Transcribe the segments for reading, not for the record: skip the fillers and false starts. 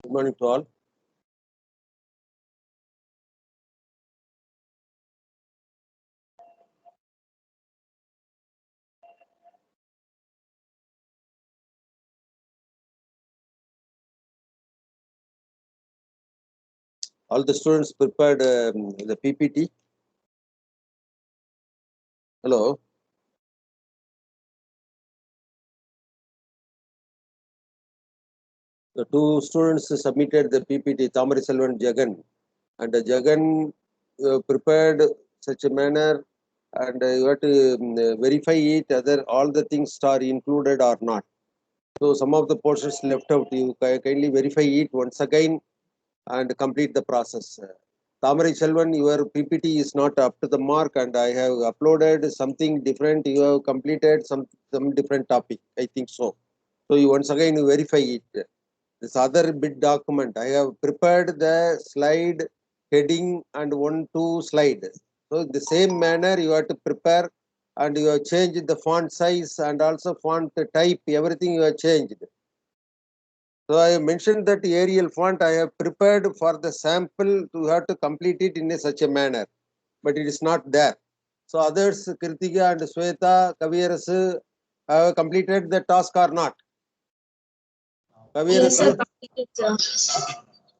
Good morning to all. All the students prepared the PPT. Hello. The two students submitted the PPT, Thamari Selvan Jagan. And Jagan prepared such a manner, and you have to verify it whether all the things are included or not. So some of the portions left out, you kindly verify it once again and complete the process. Thamari Selvan, your PPT is not up to the mark, and I have uploaded something different. You have completed some different topic. I think so. So you once again you verify it. This other bit document, I have prepared the slide heading and 1-2 slide. So the same manner you have to prepare, and you have changed the font size and also font type. Everything you have changed. So I have mentioned that Arial font I have prepared for the sample to have to complete it in such a manner, but it is not there. So others, Kritika and Sweta, Kaviras, have completed the task or not? Yes, sir.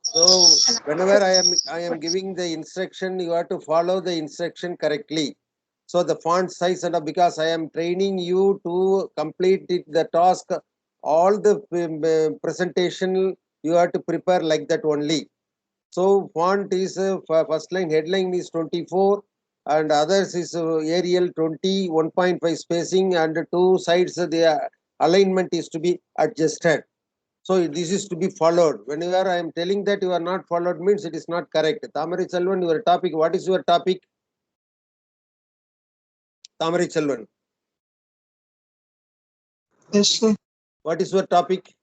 So whenever I am giving the instruction, you have to follow the instruction correctly. So the font size, and because I am training you to complete it, the task, all the presentation you have to prepare like that only. So font is first line headline is 24, and others is Arial 20, 1.5 spacing, and two sides the alignment is to be adjusted. So this is to be followed. Whenever I am telling that you are not followed means it is not correct. Thamari Selvan, your topic, what is your topic? Thamari Selvan. Yes, sir. What is your topic?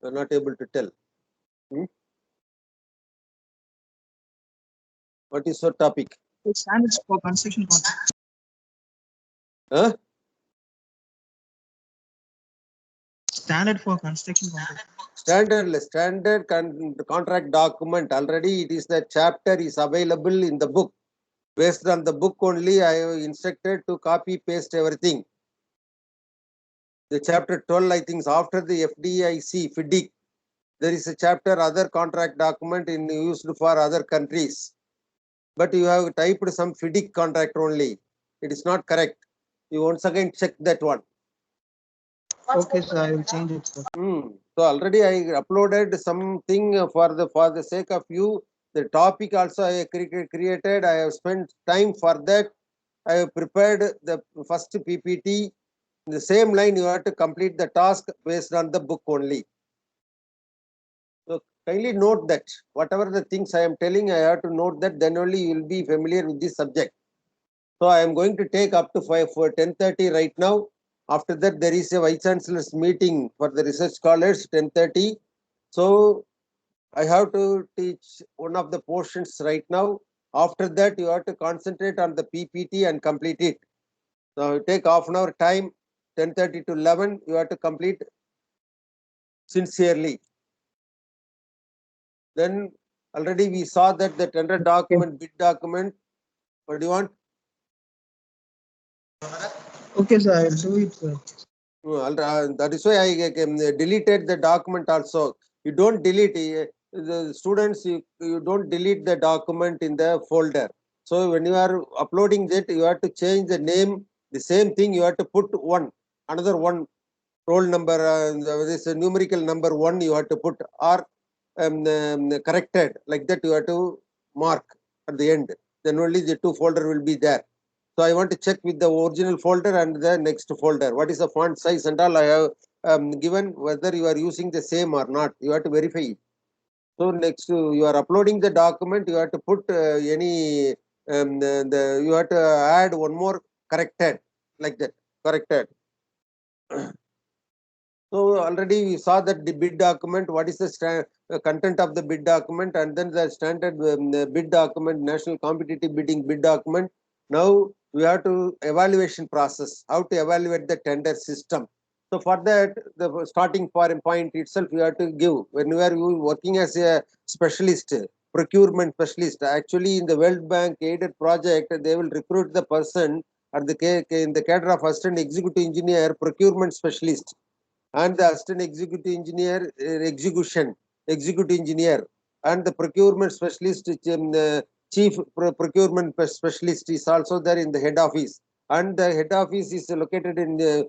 You are not able to tell. What is your topic? Standards for construction contract. Huh? standard for construction contract. Standard contract document. Already it is the chapter is available in the book. Based on the book only, I have instructed to copy paste everything. The chapter 12, I think, is after the FDIC, FDIC. There is a chapter other contract document in used for other countries. But you have typed some FDIC contract only. It is not correct. You once again check that one. Okay, sir, I will change it, sir. So already I uploaded something for the sake of you. The topic also I created. I have spent time for that. I have prepared the first PPT. In the same line, you have to complete the task based on the book only. So kindly note that whatever the things I am telling, I have to note that. Then only you will be familiar with this subject. So I am going to take up to 10:30 right now. After that, there is a Vice Chancellor's meeting for the research scholars, 10:30. So I have to teach one of the portions right now. After that, you have to concentrate on the PPT and complete it. So take half an hour time, 10:30 to 11, you have to complete sincerely. Then already we saw that the tender document, bid document. What do you want? Okay, sir, I will do it, sir. That is why I deleted the document also. You don't delete the students. You don't delete the document in the folder. So when you are uploading that, you have to change the name. The same thing you have to put another one roll number. This numerical number 1 you have to put or corrected like that. You have to mark at the end. Then only the two folder will be there. So I want to check with the original folder and the next folder. What is the font size and all I have given, whether you are using the same or not. You have to verify it. So next you are uploading the document, you have to put any, you have to add one more corrected, like that, corrected. So already we saw that the bid document, what is the content of the bid document, and then the standard bid document, national competitive bidding bid document. Now we have to evaluation process, how to evaluate the tender system. So for that, the starting point itself, you have to give. When you are working as a specialist, procurement specialist, actually in the World Bank aided project, they will recruit the person at in the cadre of assistant executive engineer, procurement specialist, and the assistant executive engineer, executive engineer, and the procurement specialist, chief procurement specialist is also there in the head office. And the head office is located in the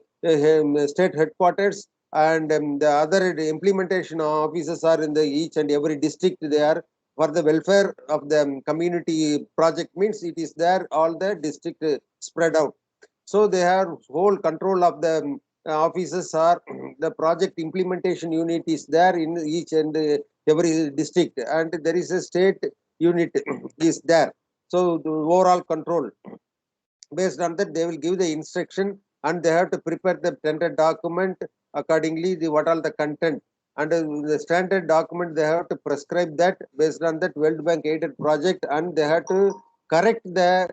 state headquarters, and the other implementation offices are in the each and every district. They are for the welfare of the community project, means it is there all the district spread out. So they have whole control of the offices are the project implementation unit is there in each and every district, and there is a state unit is there. So the overall control, based on that they will give the instruction, and they have to prepare the tender document accordingly, what all the content, and the standard document they have to prescribe that based on that World Bank aided project, and they have to correct the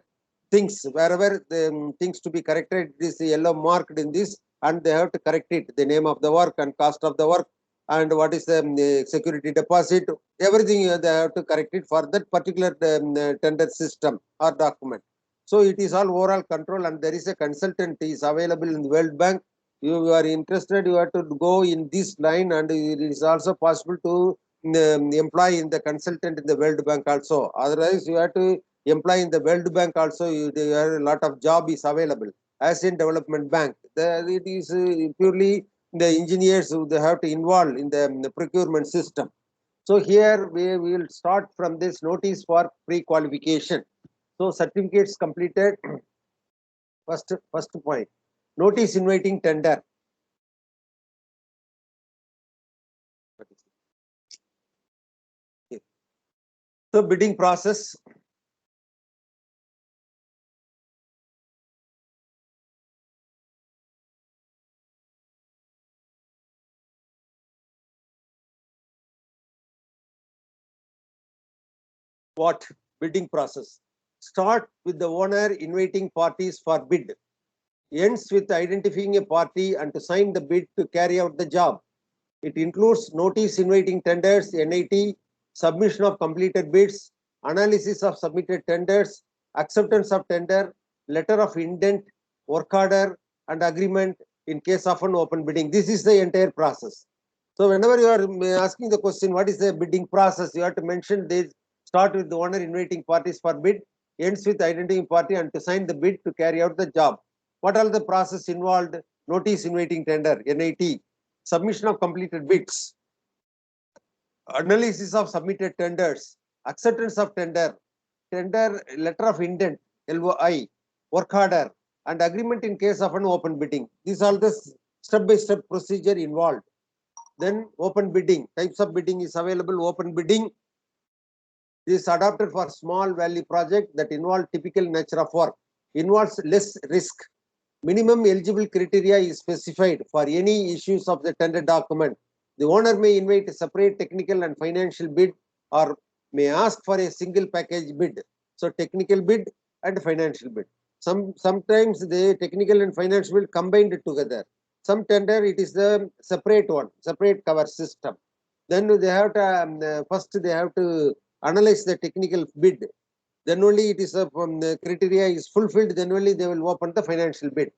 things wherever the things to be corrected is yellow marked in this, and they have to correct it, the name of the work and cost of the work, and what is the security deposit, everything they have to correct it for that particular tender system or document. So it is all overall control, and there is a consultant is available in the World Bank. You are interested, you have to go in this line, and it is also possible to employ in the consultant in the World Bank also. Otherwise, you have to employ in the World Bank also. There are a lot of job is available. Asian Development Bank, it is purely the engineers who they have to involve in the procurement system. So here we will start from this notice for pre-qualification. So certificates completed. First point, notice inviting tender. Okay. So bidding process. What bidding process? Start with the owner inviting parties for bid. ends with identifying a party and to sign the bid to carry out the job. It includes notice inviting tenders, NIT, submission of completed bids, analysis of submitted tenders, acceptance of tender, letter of intent, work order, and agreement in case of an open bidding. This is the entire process. So whenever you are asking the question, what is the bidding process? You have to mention this. Start with the owner inviting parties for bid, ends with identifying party and to sign the bid to carry out the job. What are the process involved? Notice inviting tender, NIT, submission of completed bids, analysis of submitted tenders, acceptance of tender, tender letter of intent, LOI, work order, and agreement in case of an open bidding. These are the step-by-step procedure involved. Then open bidding, types of bidding is available. Open bidding is adopted for small value project that involve typical nature of work, involves less risk. Minimum eligible criteria is specified for any issues of the tender document. The owner may invite a separate technical and financial bid or may ask for a single package bid. So technical bid and financial bid. Sometimes the technical and financial bid combined together. Some tender it is the separate one, separate cover system. Then they have to first they have to analyze the technical bid. Then only it is the criteria is fulfilled. Then only they will open the financial bid.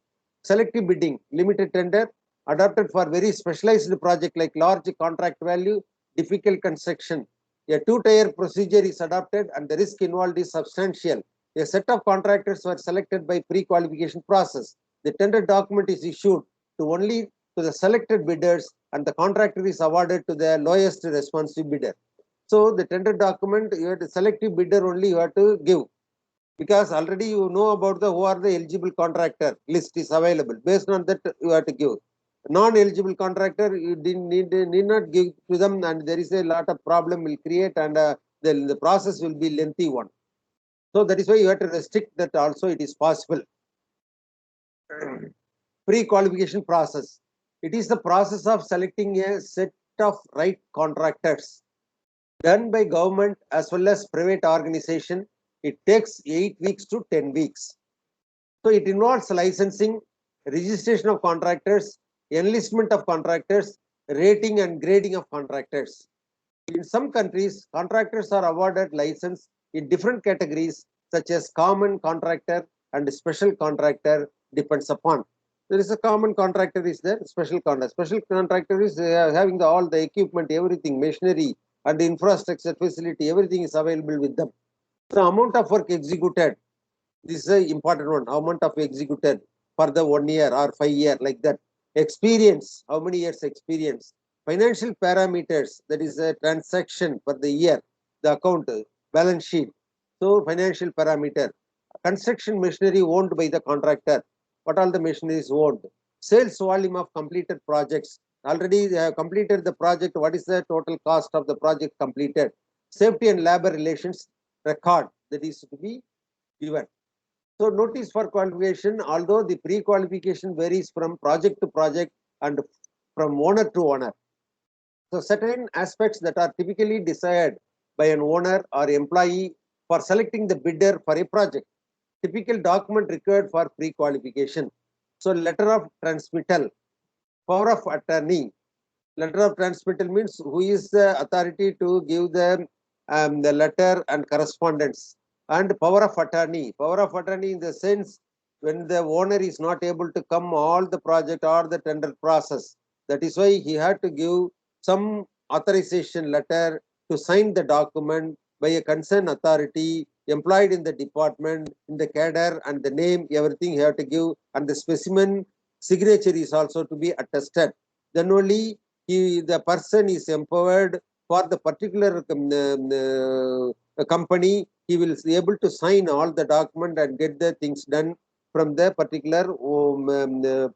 Selective bidding, limited tender, adopted for very specialized project like large contract value, difficult construction. A two-tier procedure is adopted and the risk involved is substantial. A set of contractors were selected by pre-qualification process. The tender document is issued to only to the selected bidders and the contractor is awarded to the lowest responsive bidder. So the tender document, you have to selective bidder only you have to give, because already you know about the who are the eligible contractor list is available. Based on that, you have to give. Non-eligible contractor, you need not give to them, and there is a lot of problem will create, and the process will be lengthy one. So that is why you have to restrict that also. It is possible. Pre-qualification process. It is the process of selecting a set of right contractors done by government as well as private organization. It takes 8 weeks to 10 weeks. So it involves licensing, registration of contractors, enlistment of contractors, rating and grading of contractors. In some countries, contractors are awarded license in different categories such as common contractor and special contractor, depends upon. There is a common contractor is there, special contractor. Special contractor is having all the equipment, everything, machinery and infrastructure facility, everything is available with them. The amount of work executed, this is an important one. Amount of executed for the 1 year or 5 year, like that. Experience, how many years experience. Financial parameters, that is a transaction for the year, the account, balance sheet. So financial parameter. Construction machinery owned by the contractor. What all the machinery is owned. Sales volume of completed projects. Already they have completed the project. What is the total cost of the project completed? Safety and labor relations record that is to be given. So notice for qualification, although the pre-qualification varies from project to project and from owner to owner. So certain aspects that are typically desired by an owner or employee for selecting the bidder for a project. Typical document required for pre-qualification. So letter of transmittal, power of attorney. Letter of transmittal means who is the authority to give the letter and correspondence. And power of attorney. Power of attorney in the sense when the owner is not able to come all the project or the tender process. That is why he had to give some authorization letter to sign the document by a concerned authority employed in the department, in the cadre, and the name, everything he have to give, and the specimen signature is also to be attested. Then only the person is empowered for the particular company. He will be able to sign all the document and get the things done from the particular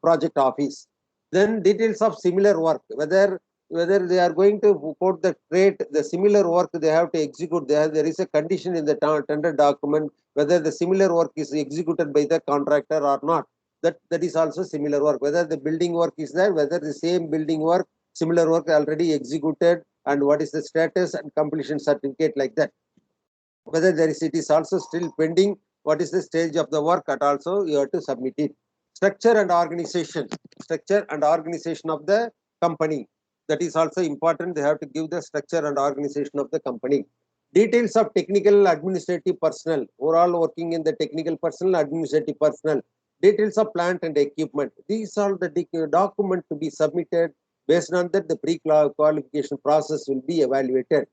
project office. Then details of similar work, whether they are going to quote the rate, the similar work they have to execute. There is a condition in the tender document whether the similar work is executed by the contractor or not. That is also similar work. Whether the building work is there, whether the same building work, similar work already executed, and what is the status and completion certificate, like that. Whether it is also still pending, what is the stage of the work, and also you have to submit it. Structure and organization. Structure and organization of the company. That is also important. They have to give the structure and organization of the company. Details of technical administrative personnel. Overall working in the technical personnel, administrative personnel. Details of plant and equipment. These are the document to be submitted. Based on that, the pre-qualification process will be evaluated.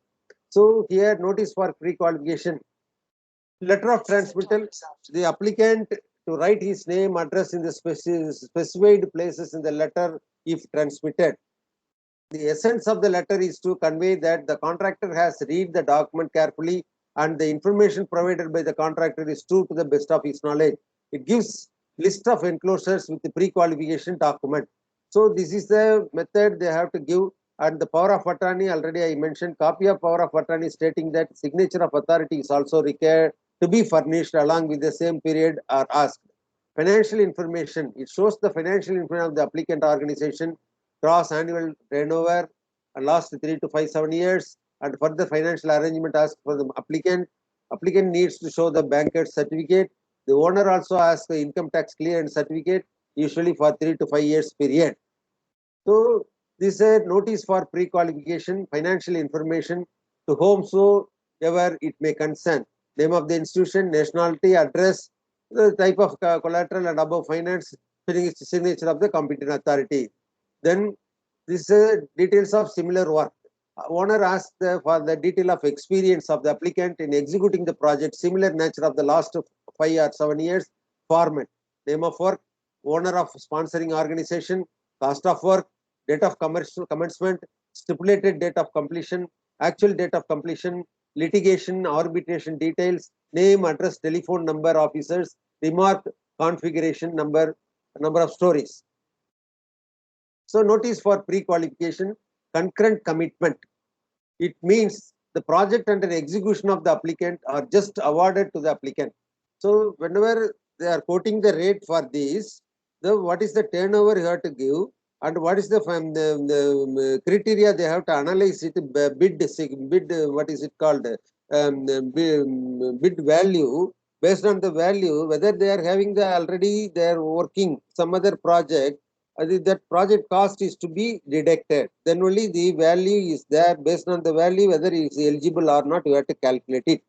So here, notice for pre-qualification. Letter of transmittal, the applicant to write his name, address in the specified places in the letter if transmitted. The essence of the letter is to convey that the contractor has read the document carefully and the information provided by the contractor is true to the best of his knowledge. It gives list of enclosures with the pre-qualification document. So this is the method they have to give, and the power of attorney, already I mentioned, copy of power of attorney stating that signature of authority is also required to be furnished along with the same period are asked. Financial information, it shows the financial information of the applicant organization, gross annual turnover, last 3 to 5, 7 years, and further financial arrangement asked for the applicant. Applicant needs to show the banker's certificate. The owner also asks the income tax clearance certificate, usually for 3 to 5 years period. So this is a notice for pre-qualification, financial information to whomsoever it may concern. Name of the institution, nationality, address, the type of collateral and above finance, signature of the competent authority. Then this details of similar work. Owner asks for the detail of experience of the applicant in executing the project, similar nature of the last 5 or 7 years, format, name of work, owner of sponsoring organization, cost of work, date of commencement, stipulated date of completion, actual date of completion, litigation, arbitration details, name, address, telephone number, officers, remark, configuration, number of stories. So notice for pre-qualification, concurrent commitment. It means the project under execution of the applicant are just awarded to the applicant. So whenever they are quoting the rate for this, what is the turnover you have to give, and what is the criteria they have to analyze it, bid what is it called, bid value. Based on the value, whether they are having the already they are working some other project, that project cost is to be deducted. Then only the value is there. Based on the value, whether it is eligible or not, you have to calculate it.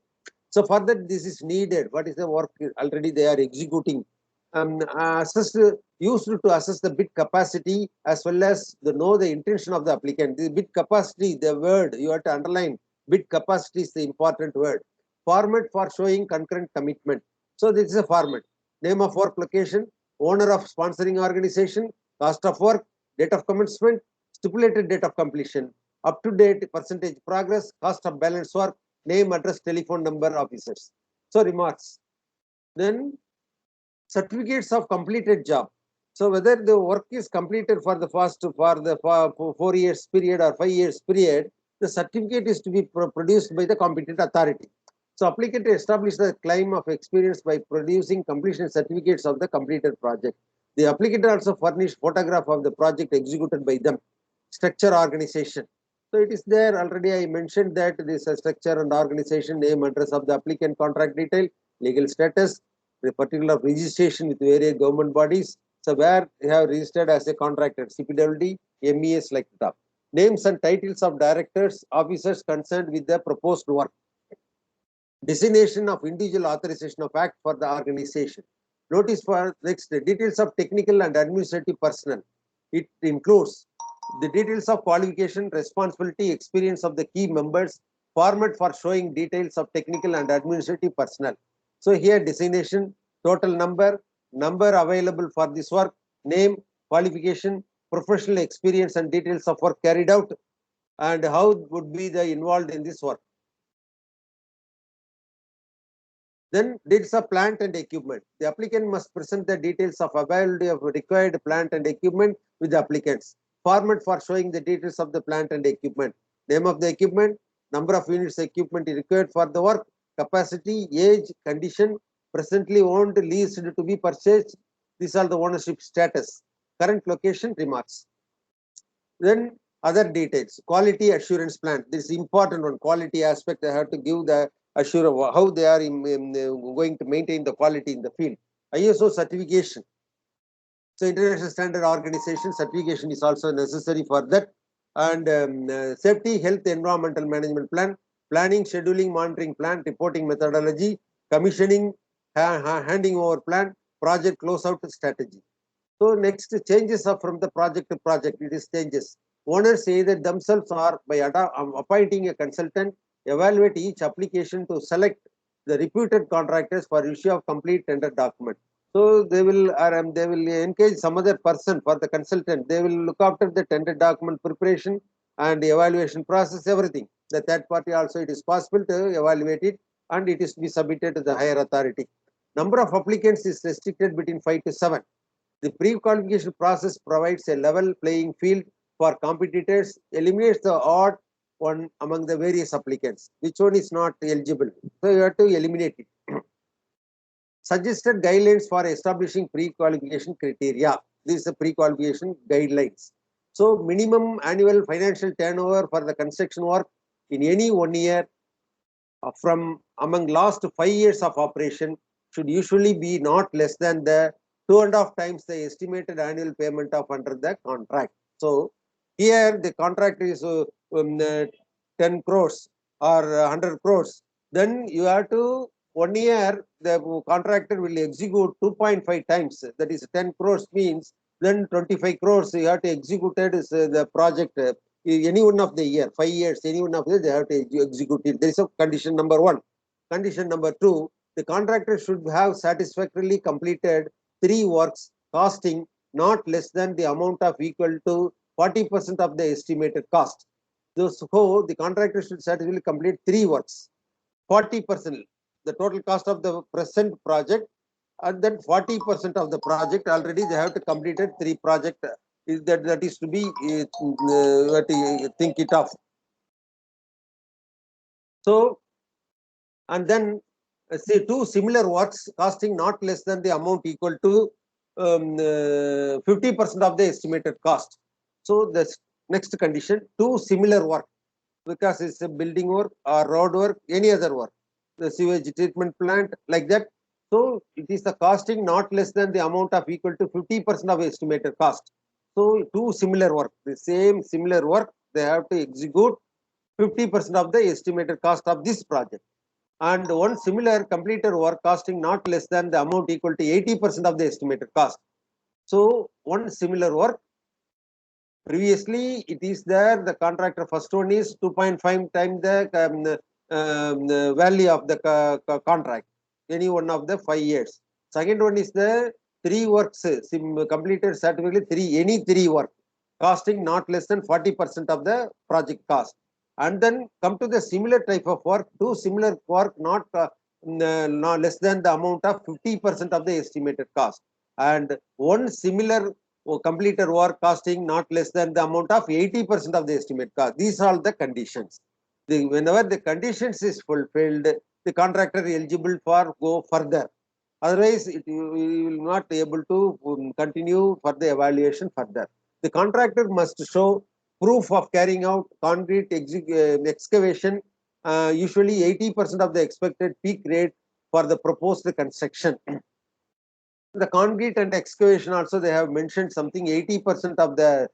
So for that, this is needed. What is the work already they are executing? Used to assess the bid capacity as well as know the intention of the applicant. The bid capacity, the word you have to underline. Bid capacity is the important word. Format for showing concurrent commitment. So this is a format. Name of work location, owner of sponsoring organization, cost of work, date of commencement, stipulated date of completion, up to date percentage progress, cost of balance work, name, address, telephone number, officers. So remarks. Then certificates of completed job. So whether the work is completed for the first for the 4 years period or 5 years period, the certificate is to be produced by the competent authority. So applicant establish the claim of experience by producing completion certificates of the completed project. The applicant also furnish photograph of the project executed by them. Structure, organization. So it is there already. I mentioned that this structure and organization, name, address of the applicant, contract detail, legal status, the particular registration with various government bodies. So where they have registered as a contractor, CPWD, MES like that. Names and titles of directors, officers concerned with the proposed work. Designation of individual authorization of act for the organization. Notice for next details of technical and administrative personnel. It includes the details of qualification, responsibility, experience of the key members, format for showing details of technical and administrative personnel. So here designation, total number available for this work, name, qualification, professional experience and details of work carried out, and how would be the involved in this work. Then details of plant and equipment. The applicant must present the details of availability of required plant and equipment with the applicants. Format for showing the details of the plant and equipment. Name of the equipment, number of units equipment required for the work, capacity, age, condition, presently owned, leased to be purchased. These are the ownership status. Current location, remarks. Then other details. Quality assurance plan. This is important one. Quality aspect, I have to give the assure how they are going to maintain the quality in the field. ISO certification. So international standard organization certification is also necessary for that. And safety, health, environmental management plan, planning, scheduling, monitoring plan, reporting methodology, commissioning, handing over plan, project closeout strategy. So next changes are from the project to project. It is changes. Owners either themselves or by appointing a consultant, evaluate each application to select the reputed contractors for issue of complete tender document. So they will engage some other person for the consultant. They will look after the tender document preparation and the evaluation process, everything. The third party also, it is possible to evaluate it, and it is to be submitted to the higher authority. Number of applicants is restricted between 5 to 7. The pre-qualification process provides a level playing field for competitors, eliminates the odd one among the various applicants. Which one is not eligible? So you have to eliminate it. Suggested guidelines for establishing pre-qualification criteria. This is the pre-qualification guidelines. So minimum annual financial turnover for the construction work in any 1 year from among last 5 years of operation should usually be not less than the 2.5 times the estimated annual payment of under the contract. So here the contract is 10 crores or 100 crores. Then you have to 1 year the contractor will execute 2.5 times. That is 10 crores means then 25 crores you have to execute it is the project. Any one of the year, 5 years, any one of the they have to execute it. There is a condition number 1. Condition number 2, the contractor should have satisfactorily completed 3 works costing not less than the amount of equal to 40% of the estimated cost. So the contractor should satisfactorily complete 3 works, 40%, the total cost of the present project, and then 40% of the project already they have to completed 3 project. That is to be think it of. So and then say 2 similar works costing not less than the amount equal to 50% of the estimated cost. So the next condition, 2 similar work, because it's a building work or road work, any other work, the sewage treatment plant, like that. So it is the costing not less than the amount of equal to 50% of estimated cost. So 2 similar work, the same similar work, they have to execute 50% of the estimated cost of this project. And 1 similar completed work costing not less than the amount equal to 80% of the estimated cost. So 1 similar work, previously it is there, the contractor first one is 2.5 times the value of the contract, any one of the 5 years. Second one is the 3 works completed certificately, any 3 work costing not less than 40% of the project cost. And then come to the similar type of work, 2 similar work not less than the amount of 50% of the estimated cost, and 1 similar completed work costing not less than the amount of 80% of the estimated cost. These are the conditions. Whenever the conditions is fulfilled, the contractor is eligible for go further. Otherwise, you will not be able to continue for the evaluation further. The contractor must show proof of carrying out concrete excavation, usually 80% of the expected peak rate for the proposed construction. The concrete and excavation also they have mentioned something 80% of the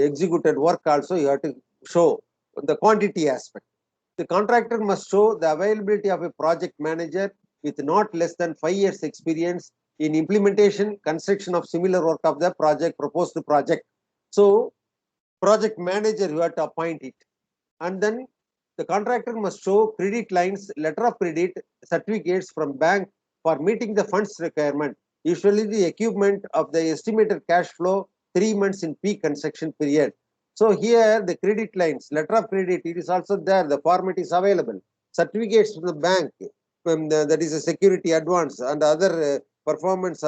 executed work also you have to show the quantity aspect. The contractor must show the availability of a project manager with not less than 5 years experience in implementation, construction of similar work of the project, proposed project. So project manager you have to appoint it. And then the contractor must show credit lines, letter of credit, certificates from bank for meeting the funds requirement. Usually the equipment of the estimated cash flow 3 months in peak construction period. So here the credit lines, letter of credit, it is also there, the format is available. Certificates from the bank, that is a security advance and other performance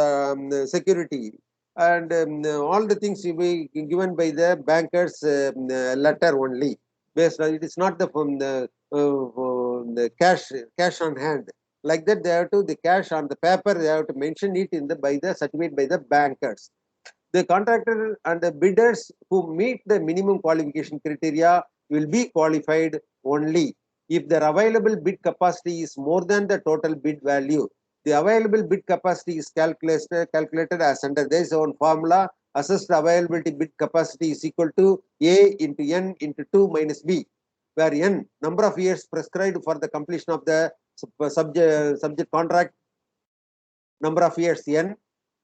security, and all the things will be given by the banker's letter only. Based on it is not the cash on hand. Like that, they have to the cash on the paper. They have to mention it in the by the certificate by the bankers. The contractor and the bidders who meet the minimum qualification criteria will be qualified only if their available bid capacity is more than the total bid value. The available bid capacity is calculated as under this own formula. Assessed availability bid capacity is equal to A into N into 2 minus B, where N number of years prescribed for the completion of the subject contract, number of years N.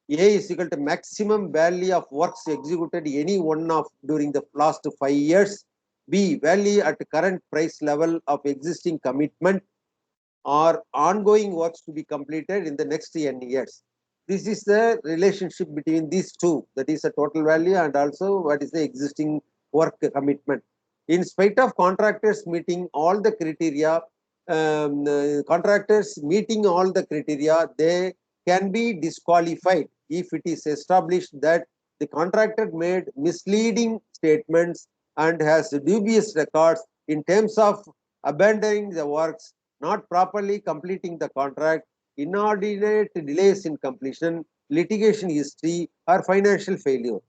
A is equal to maximum value of works executed any one of during the last 5 years. B, value at current price level of existing commitment or ongoing works to be completed in the next n years. This is the relationship between these two, that is the total value and also what is the existing work commitment. In spite of contractors meeting all the criteria, they can be disqualified if it is established that the contractor made misleading statements and has dubious records in terms of abandoning the works, not properly completing the contract, inordinate delays in completion, litigation history, or financial failure.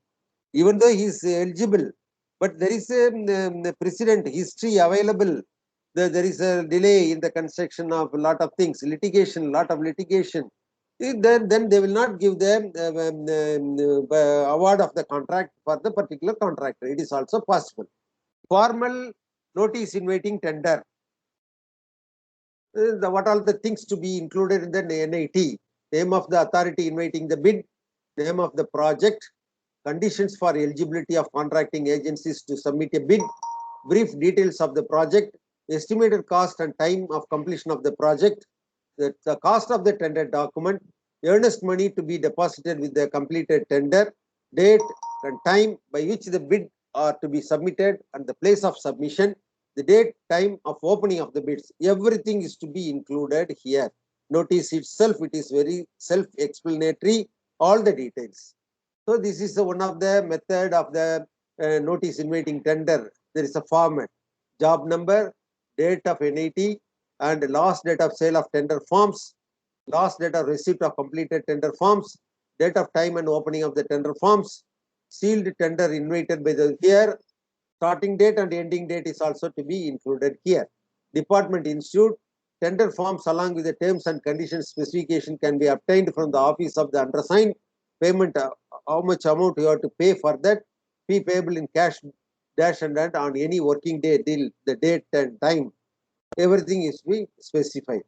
Even though he is eligible, but there is a precedent history available. There is a delay in the construction of a lot of things, lot of litigation. Then they will not give them award of the contract for the particular contractor. It is also possible. Formal notice inviting tender. What are the things to be included in the NIT? Name of the authority inviting the bid, name of the project, conditions for eligibility of contracting agencies to submit a bid, brief details of the project, estimated cost and time of completion of the project, the cost of the tender document, earnest money to be deposited with the completed tender, date and time by which the bid are to be submitted and the place of submission, the date, time of opening of the bids. Everything is to be included here. Notice itself, it is very self-explanatory, all the details. So this is one of the method of the notice inviting tender. There is a format, job number, date of NIT, and last date of sale of tender forms, last date of receipt of completed tender forms, date of time and opening of the tender forms, sealed tender invited by the here, starting date and ending date is also to be included here. Department Institute, tender forms along with the terms and conditions specification can be obtained from the office of the undersigned. Payment, how much amount you have to pay for that, fee payable in cash, dash and that on any working day, till the date and time. Everything is to be specified.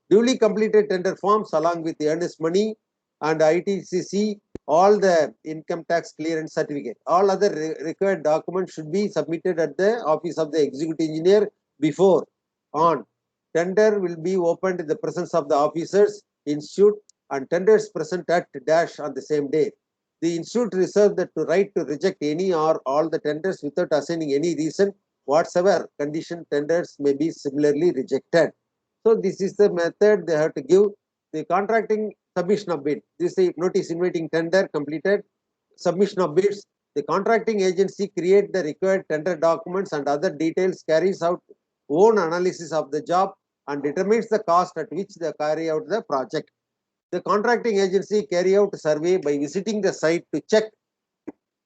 Duly completed tender forms along with the earnest money and ITCC, all the income tax clearance certificate, all other required documents should be submitted at the office of the executive engineer before on. Tender will be opened in the presence of the officers, institute, and tenders present at dash on the same day. The institute reserves the right to reject any or all the tenders without assigning any reason whatsoever. Condition tenders may be similarly rejected. So this is the method they have to give. The contracting submission of bid. This is the notice inviting tender completed. Submission of bids. The contracting agency create the required tender documents and other details, carries out own analysis of the job and determines the cost at which they carry out the project. The contracting agency carry out a survey by visiting the site to check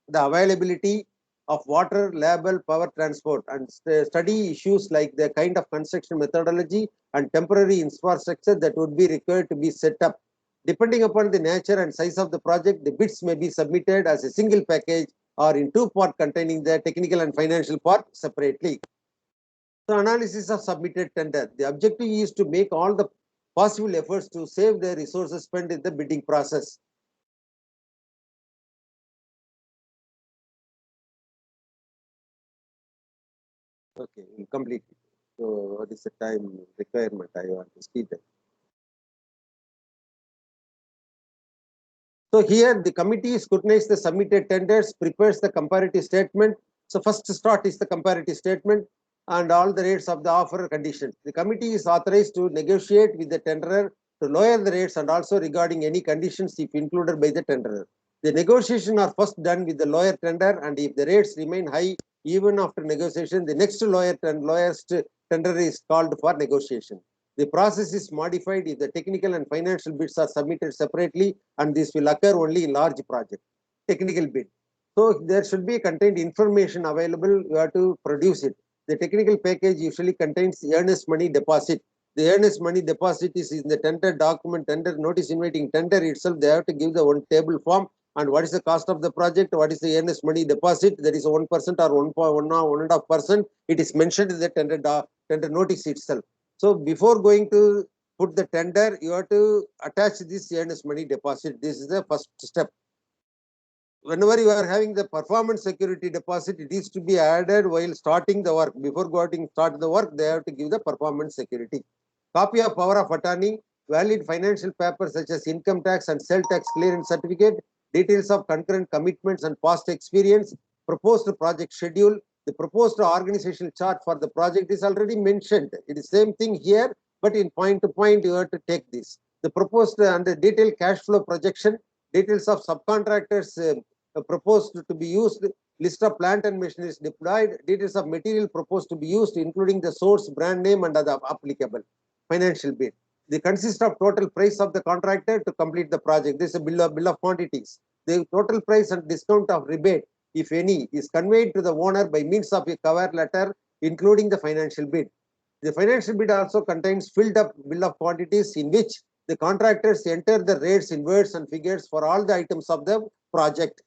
the availability of water, label, power transport, and study issues like the kind of construction methodology and temporary infrastructure that would be required to be set up. Depending upon the nature and size of the project, the bids may be submitted as a single package or in two parts containing the technical and financial part separately. So analysis of submitted tender. The objective is to make all the possible efforts to save the resources spent in the bidding process. Okay, we'll complete it. So what is the time requirement I want to speak that? So here the committee scrutinizes the submitted tenders, prepares the comparative statement. So first start is the comparative statement and all the rates of the offer conditions. The committee is authorized to negotiate with the tenderer to lower the rates and also regarding any conditions if included by the tenderer. The negotiation are first done with the lower tender, and if the rates remain high even after negotiation, the next lowest tender is called for negotiation. The process is modified if the technical and financial bids are submitted separately, and this will occur only in large projects. Technical bid. So there should be contained information available. You have to produce it. The technical package usually contains earnest money deposit, The earnest money deposit is in the tender document, tender notice inviting tender itself. They have to give the one table form. And what is the cost of the project? What is the earnest money deposit? That is 1% or 1.5%. It is mentioned in the tender notice itself. So before going to put the tender, you have to attach this earnest money deposit. This is the first step. Whenever you are having the performance security deposit, it is to be added while starting the work. Before start the work, they have to give the performance security. Copy of power of attorney, valid financial papers such as income tax and sale tax clearance certificate, details of concurrent commitments and past experience, proposed project schedule, the proposed organizational chart for the project is already mentioned. It is same thing here, but in point to point, you have to take this. The proposed and the detailed cash flow projection, details of subcontractors proposed to be used, list of plant and machinery deployed, details of material proposed to be used, including the source, brand name, and other applicable. Financial bid. They consist of total price of the contractor to complete the project. This is a bill of quantities. The total price and discount of rebate, if any, is conveyed to the owner by means of a cover letter, including the financial bid. The financial bid also contains filled up bill of quantities in which the contractors enter the rates in words and figures for all the items of the project.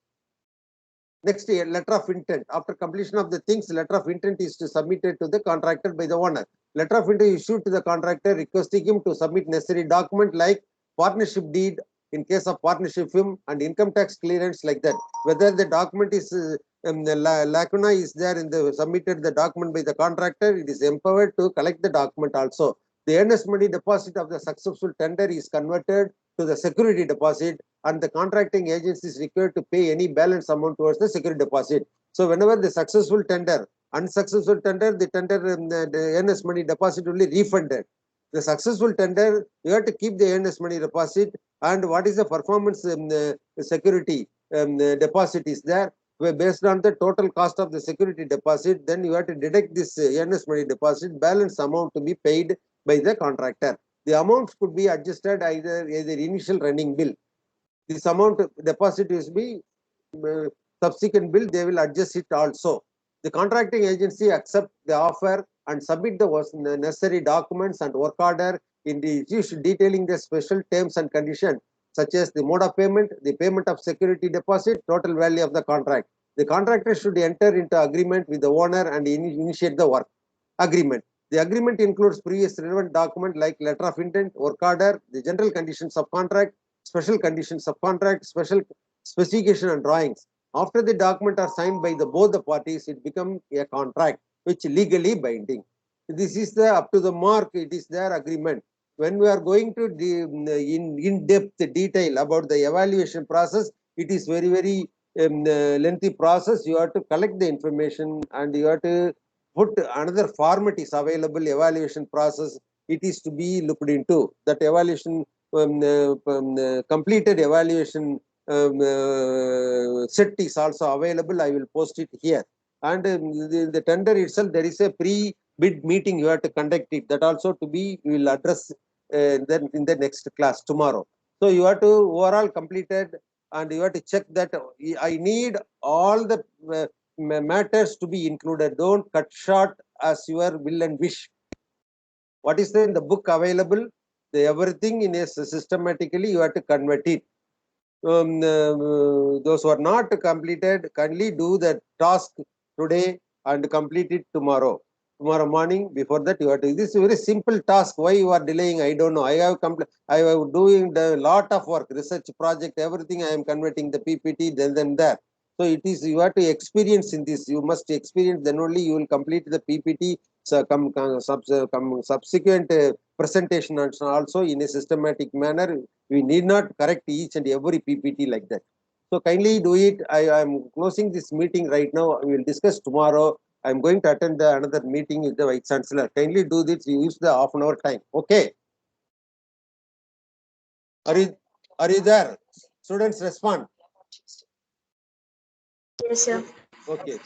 Next, a letter of intent. After completion of the things, letter of intent is to submitted to the contractor by the owner. Letter of intent issued to the contractor requesting him to submit necessary document like partnership deed in case of partnership firm and income tax clearance like that. Whether the document is the lacuna is there in the submitted the document by the contractor, it is empowered to collect the document also. The earnest money deposit of the successful tender is converted to the security deposit, and the contracting agency is required to pay any balance amount towards the security deposit. So whenever the successful tender, unsuccessful tender, the earnest money deposit will be refunded. The successful tender, you have to keep the earnest money deposit, and what is the performance security deposit is there. Based on the total cost of the security deposit, then you have to deduct this earnest money deposit, balance amount to be paid by the contractor. The amounts could be adjusted either initial running bill. This amount deposit is be subsequent bill, they will adjust it also. The contracting agency accept the offer and submit the necessary documents and work order in the detailing the special terms and conditions such as the mode of payment, the payment of security deposit, total value of the contract. The contractor should enter into agreement with the owner and initiate the work. Agreement. The agreement includes previous relevant document like letter of intent, work order, the general conditions of contract, special conditions of contract, special specification and drawings. After the document are signed by both the parties, it becomes a contract which legally binding. This is the up to the mark, it is their agreement. When we are going to in-depth detail about the evaluation process, it is very lengthy process. You have to collect the information and you have to put another format is available, evaluation process. It is to be looked into. That evaluation, completed evaluation set is also available. I will post it here. And the tender itself, there is a pre-bid meeting you have to conduct it. That also to be, we will address then in the next class tomorrow. So you have to overall completed and you have to check that I need all the matters to be included. Don't cut short as your will and wish. What is there in the book available? Everything in a systematically you have to convert it. Those who are not completed, kindly do the task today and complete it tomorrow. Tomorrow morning, before that you have to. This is a very simple task. Why you are delaying? I don't know. I have doing the lot of work, research project, everything. I am converting the PPT then there. So it is you have to experience in this. You must experience. Then only you will complete the PPT. So subsequent presentation also in a systematic manner. We need not correct each and every PPT like that. So kindly do it. I am closing this meeting right now. We will discuss tomorrow. I am going to attend another meeting with the Vice Chancellor. Kindly do this. Use the half an hour time. Okay. Are you there? Students respond. Yes, sir. Okay.